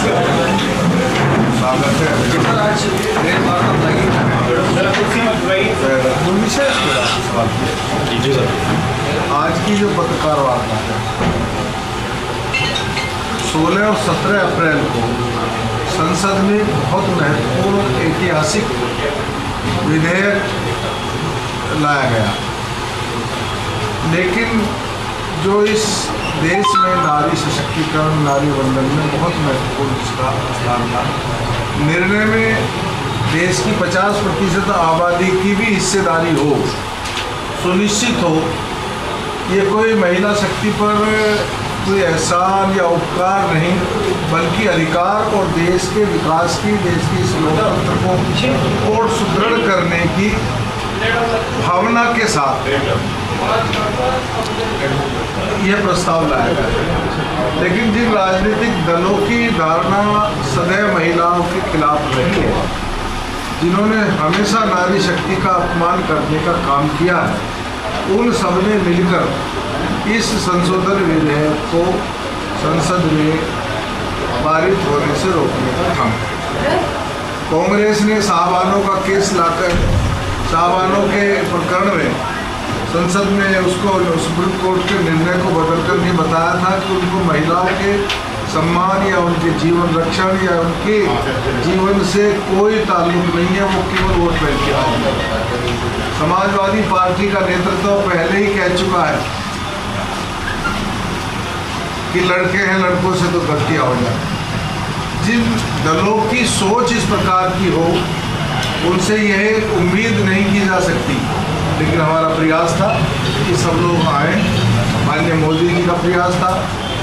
स्वागत है। आज की जो पत्रकार वार्ता है 16 और 17 अप्रैल को संसद में बहुत महत्वपूर्ण ऐतिहासिक विधेयक लाया गया, लेकिन जो इस देश में नारी सशक्तिकरण, नारी वंदन में बहुत महत्वपूर्ण इसका स्थान था। निर्णय में देश की 50% आबादी की भी हिस्सेदारी हो, सुनिश्चित हो। ये कोई महिला शक्ति पर कोई एहसान या उपकार नहीं, बल्कि अधिकार और देश के विकास की, देश की इस लोकतंत्र को और सुदृढ़ करने की भावना के साथ यह प्रस्ताव लाया गया। लेकिन जिन राजनीतिक दलों की धारणा सदैव महिलाओं के खिलाफ रही है, जिन्होंने हमेशा नारी शक्ति का अपमान करने का काम किया है, उन सब ने मिलकर इस संशोधन विधेयक को संसद में पारित होने से रोकने का काम किया। कांग्रेस ने शाहबानों का केस लाकर शाहबानों के प्रकरण में संसद में उसको सुप्रीम कोर्ट के निर्णय को बदलकर नहीं बताया था कि उनको महिलाओं के सम्मान या उनके जीवन रक्षण या उनके जीवन से कोई ताल्लुक नहीं है, वो केवल वोट बैंक के आए। समाजवादी पार्टी का नेतृत्व पहले ही कह चुका है कि लड़के हैं, लड़कों से तो गलतियां हो जाती। जिन दलों की सोच इस प्रकार की हो, उनसे यह उम्मीद नहीं की जा सकती, लेकिन हमारा प्रयास था कि सब लोग आए। माननीय मोदी जी का प्रयास था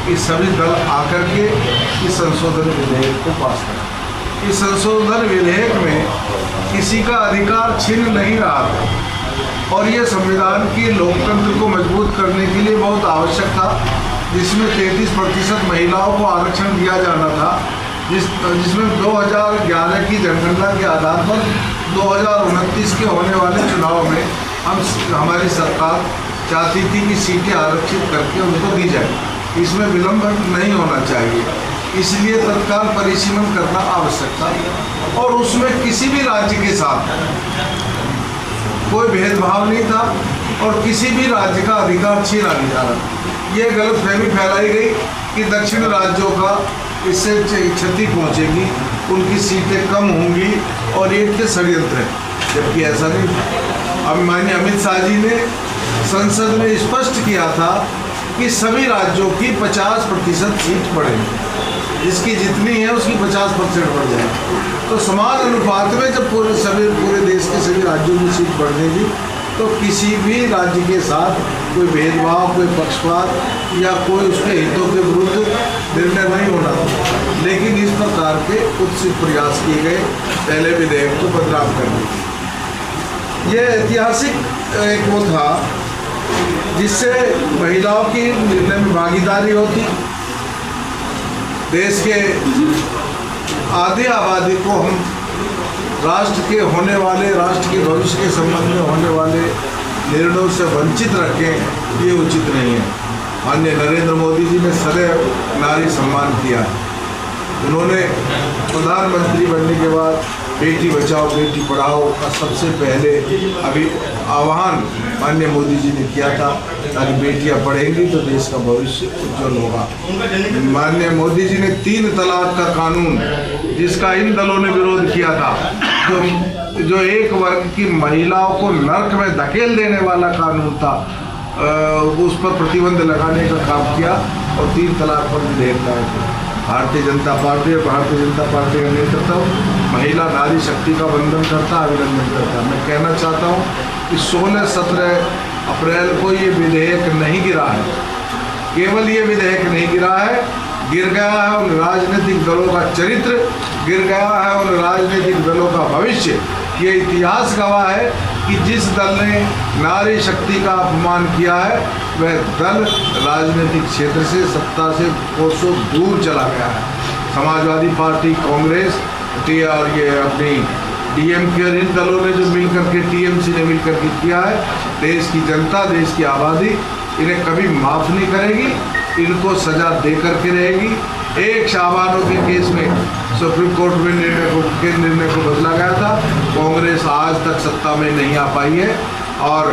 कि सभी दल आकर के इस संशोधन विधेयक को पास करें। इस संशोधन विधेयक में किसी का अधिकार छीन नहीं रहा था, और ये संविधान की लोकतंत्र को मजबूत करने के लिए बहुत आवश्यक था, जिसमें 33% महिलाओं को आरक्षण दिया जाना था, जिसमें 2011 की जनगणना के आधार पर 2029 के होने वाले चुनाव में हमारी सरकार चाहती थी कि सीटें आरक्षित करके उनको दी जाए। इसमें विलंब नहीं होना चाहिए, इसलिए तत्काल परिसीमन करना आवश्यक था। और उसमें किसी भी राज्य के साथ कोई भेदभाव नहीं था और किसी भी राज्य का अधिकार छीना नहीं जा रहा। ये गलतफहमी फैलाई गई कि दक्षिण राज्यों का इससे क्षति पहुंचेगी, उनकी सीटें कम होंगी और ये षड्यंत्र है, जबकि ऐसा नहीं था। अब माननीय अमित शाह जी ने संसद में स्पष्ट किया था कि सभी राज्यों की 50% सीट बढ़ेगी, जिसकी जितनी है उसकी 50% बढ़ जाएगी। तो समान अनुपात में जब पूरे देश के सभी राज्यों की सीट बढ़ जाएगी, तो किसी भी राज्य के साथ कोई भेदभाव, कोई पक्षपात या कोई उसके हितों के विरुद्ध निर्णय नहीं होना था। लेकिन इस प्रकार के उत्सित प्रयास किए गए पहले विधेयक को बदलाव करने की। ये ऐतिहासिक एक वो था जिससे महिलाओं की निर्णय में भागीदारी होती। देश के आधी आबादी को हम राष्ट्र के होने वाले, राष्ट्र के भविष्य के संबंध में होने वाले निर्णयों से वंचित रखें, ये उचित नहीं है। माननीय नरेंद्र मोदी जी ने सदैव नारी सम्मान किया। उन्होंने प्रधानमंत्री बनने के बाद बेटी बचाओ बेटी पढ़ाओ का सबसे पहले अभी आह्वान माननीय मोदी जी ने किया था, ताकि बेटियां पढ़ेंगी तो देश का भविष्य उज्जवल होगा। माननीय मोदी जी ने 3 तलाक का कानून, जिसका इन दलों ने विरोध किया था, जो एक वर्ग की महिलाओं को नर्क में धकेल देने वाला कानून था, उस पर प्रतिबंध लगाने का काम किया और 3 तलाक पर विधेयक लाए थे। भारतीय जनता पार्टी और भारतीय जनता पार्टी का नेतृत्व महिला नारी शक्ति का वंदन करता, अभिनंदन करता। मैं कहना चाहता हूँ कि 16-17 अप्रैल को ये विधेयक नहीं गिरा है, केवल ये विधेयक नहीं गिरा है, गिर गया है उन राजनीतिक दलों का चरित्र, गिर गया है उन राजनीतिक दलों का भविष्य। ये इतिहास गवाह है कि जिस दल ने नारी शक्ति का अपमान किया है, वह दल राजनीतिक क्षेत्र से, सत्ता से कोसों दूर चला गया है। समाजवादी पार्टी, कांग्रेस और ये अपनी डीएमके और इन दलों ने जो मिलकर के, टीएमसी ने मिलकर के किया है, देश की जनता, देश की आबादी इन्हें कभी माफ़ नहीं करेगी, इनको सजा दे करके रहेगी। एक शाहबानो के केस में सुप्रीम कोर्ट में निर्णय को बदला गया था। कांग्रेस आज तक सत्ता में नहीं आ पाई है और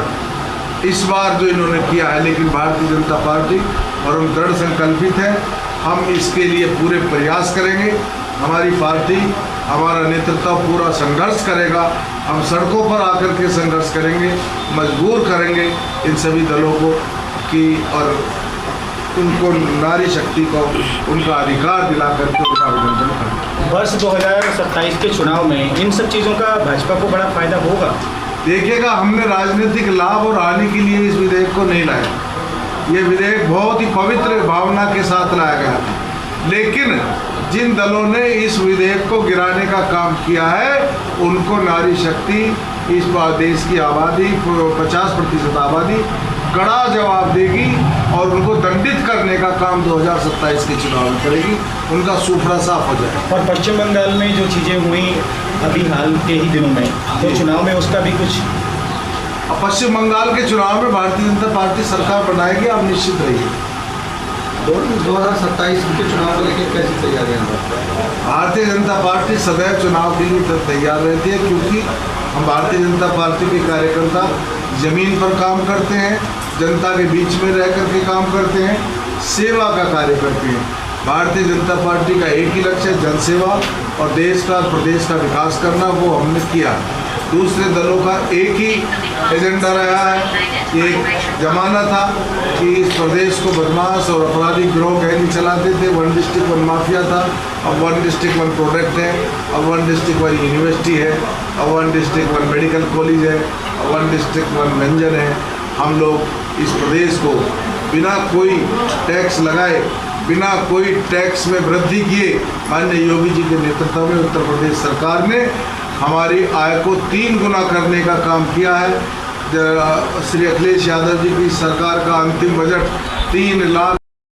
इस बार जो इन्होंने किया है, लेकिन भारतीय जनता पार्टी और हम दृढ़ संकल्पित हैं, हम इसके लिए पूरे प्रयास करेंगे। हमारी पार्टी, हमारा नेतृत्व पूरा संघर्ष करेगा। हम सड़कों पर आकर के संघर्ष करेंगे, मजबूर करेंगे इन सभी दलों को कि और उनको नारी शक्ति को उनका अधिकार दिला करके उनका अभिनंदन करें। वर्ष 2027 के चुनाव में इन सब चीज़ों का भाजपा को बड़ा फायदा होगा। देखिएगा, हमने राजनीतिक लाभ और हानि के लिए इस विधेयक को नहीं लाया। ये विधेयक बहुत ही पवित्र भावना के साथ लाया गया था, लेकिन जिन दलों ने इस विधेयक को गिराने का काम किया है उनको नारी शक्ति, इस देश की आबादी 50% आबादी कड़ा जवाब देगी और उनको दंडित करने का काम 2027 के चुनाव में करेगी। उनका सूफड़ा साफ हो जाए। और पश्चिम बंगाल में जो चीज़ें हुई अभी हाल के ही दिनों में, तो चुनाव में उसका भी कुछ, पश्चिम बंगाल के चुनाव में भारतीय जनता पार्टी सरकार बनाएगी, आप निश्चित रहिए। 2027 के चुनाव को लेकर कैसी तैयारियां? भारतीय जनता पार्टी सदैव चुनाव के लिए तैयार रहती है, क्योंकि हम भारतीय जनता पार्टी के कार्यकर्ता जमीन पर काम करते हैं, जनता के बीच में रह करके काम करते हैं, सेवा का कार्य करते हैं। भारतीय जनता पार्टी का एक ही लक्ष्य है, जनसेवा और देश का प्रदेश का विकास करना, वो हमने किया। दूसरे दलों का एक ही एजेंडा रहा है। एक ज़माना था कि इस प्रदेश को बदमाश और अपराधी गिरोह कहनी चलाते थे, 1 डिस्ट्रिक्ट 1 माफिया था। अब 1 डिस्ट्रिक्ट 1 प्रोडक्ट है, अब 1 डिस्ट्रिक्ट 1 यूनिवर्सिटी है, अब 1 डिस्ट्रिक्ट 1 मेडिकल कॉलेज है, अब 1 डिस्ट्रिक्ट 1 व्यंजन है। हम लोग इस प्रदेश को बिना कोई टैक्स लगाए, बिना कोई टैक्स में वृद्धि किए, माननीय योगी जी के नेतृत्व में उत्तर प्रदेश सरकार ने हमारी आय को 3 गुना करने का काम किया है। श्री अखिलेश यादव जी की सरकार का अंतिम बजट 3 लाख